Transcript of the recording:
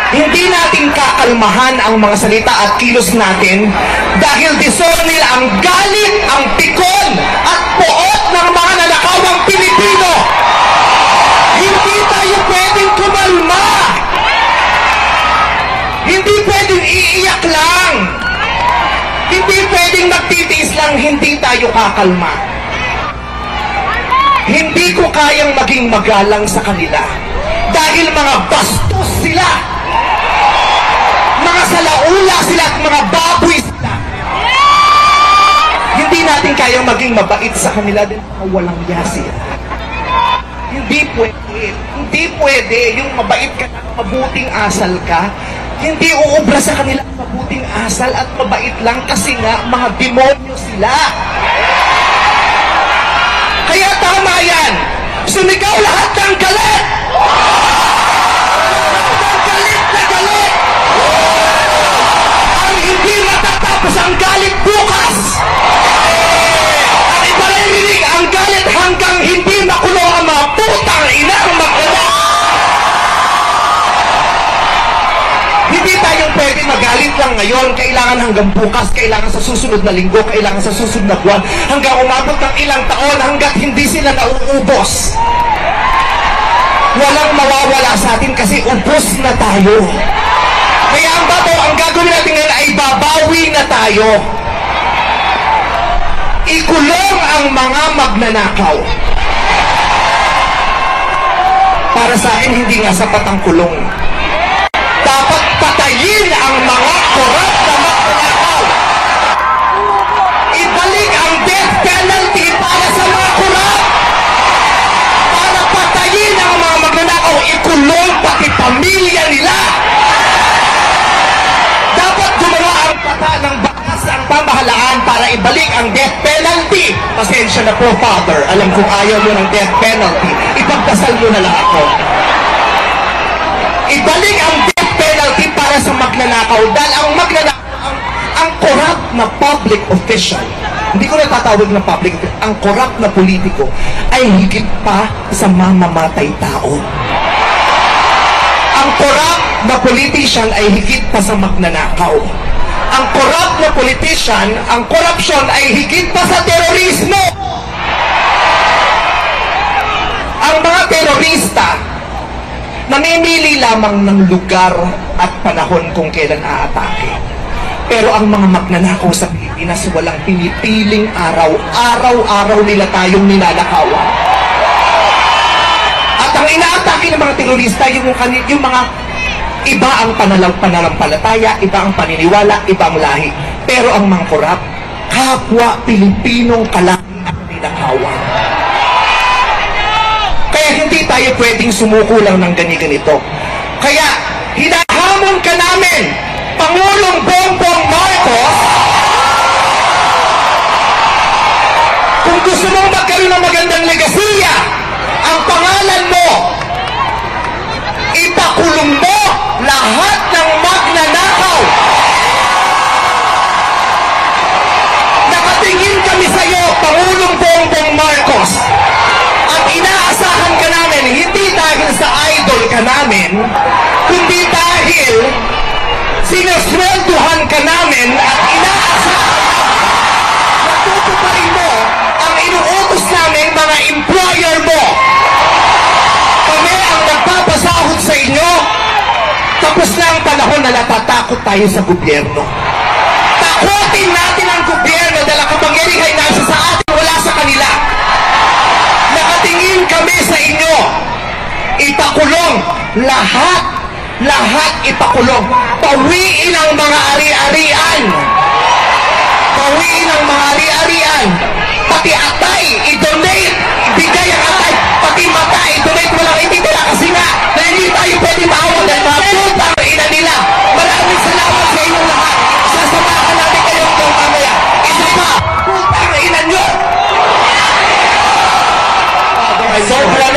Hindi natin kakalmahan ang mga salita at kilos natin dahil disor nila ang galit, ang pikon at poot ng mga nanakawang Pilipino. Hindi tayo pwedeng kumalma. Hindi pwedeng iiyak lang. Hindi pwedeng magtitiis lang, hindi tayo kakalma. Hindi ko kayang maging magalang sa kanila dahil mga bastos sila. Mga salaula sila at mga baboy sila. Hindi natin kayang maging mabait sa kanila din mga walang yasi. Hindi pwede. Hindi pwede yung mabait ka na mabuting asal ka. Hindi uubra sa kanila mabuting asal at mabait lang kasi nga mga demonyo sila. Kaya tama yan. Sumigaw lahat ng galit. Tapos ang galit bukas at iparirinig ang galit hanggang hindi makulong ang mga putang inang magkala. Hindi tayo pwede magalit lang ngayon. Kailangan hanggang bukas, kailangan sa susunod na linggo, kailangan sa susunod na buwan, hanggang umabot ng ilang taon hanggat hindi sila nauubos. Walang mawawala sa atin kasi ubos na tayo. Kaya ang bato, ang gagawin natin ngayon ay babawi na tayo. Ikulong ang mga magnanakaw. Para sa akin, hindi nga sapat ang kulong. Dapat patayin ang mga korap na magnanakaw. Ibalik ang death penalty para sa mga korap. Para patayin ang mga magnanakaw, ikulong pati pamilya nila. Ng batas ang pamahalaan para ibalik ang death penalty. Pasensya na po, Father. Alam kong ayaw mo ng death penalty. Ipagdasal mo na lang ako. Ibalik ang death penalty para sa magnanakaw. Dahil ang magnanakaw, ang corrupt na public official, hindi ko natatawag na public official, ang corrupt na politiko ay higit pa sa mamamatay tao. Ang corrupt na politician ay higit pa sa magnanakaw. Ang corrupt na politician, ang corruption ay higit pa sa terorismo. Ang mga terorista, namimili lamang ng lugar at panahon kung kailan aatake. Pero ang mga magnanakaw sa Pilipinas, walang pinipiling araw. Araw-araw nila tayong ninanakawan. At ang inaatake ng mga terorista, yung mga iba ang pananampalataya, iba ang paniniwala, iba ang lahi. Pero ang mga korap, kapwa Pilipinong kalaki ang ninakawan. Kaya hindi tayo pwedeng sumuko lang ng ganito. Kaya hinahamon ka namin, Pangulong Bongbong Marcos, kung gusto mong magkaroon ng magandang legasiya, ang pangalan mo, ipakulong mo lahat ng magnanakaw. Nakatingin kami sa iyo, Pangulong Bongbong Marcos. At inaasahan ka namin, hindi dahil sa idol ka namin, kundi dahil sinuswelduhan ka namin at inaasahan na tutuparin mo ang inuutos namin mga employer mo. Kami ang nagpapasahod sa inyo. Tapos na ang panahon na natatakot tayo sa gobyerno. Takutin natin ang gobyerno dahil ang kapangyarihan nasa sa atin, wala sa kanila. Nakatingin kami sa inyo. Ipakulong lahat. Lahat ipakulong. Pawiin ang mga ari-arian. Pawiin ang mga ari-arian. Pati atay, i-donate. Ibigay ang atay. Pati mata, i-donate. Walang ibigay kasi nga na hindi tayo pwede maawag dahil mapunta ang ina nila. Maraming salamat sa inyong lahat. Sasamahan natin kayo kung mamaya. Isa pa, punta ang ina nyo. Sobra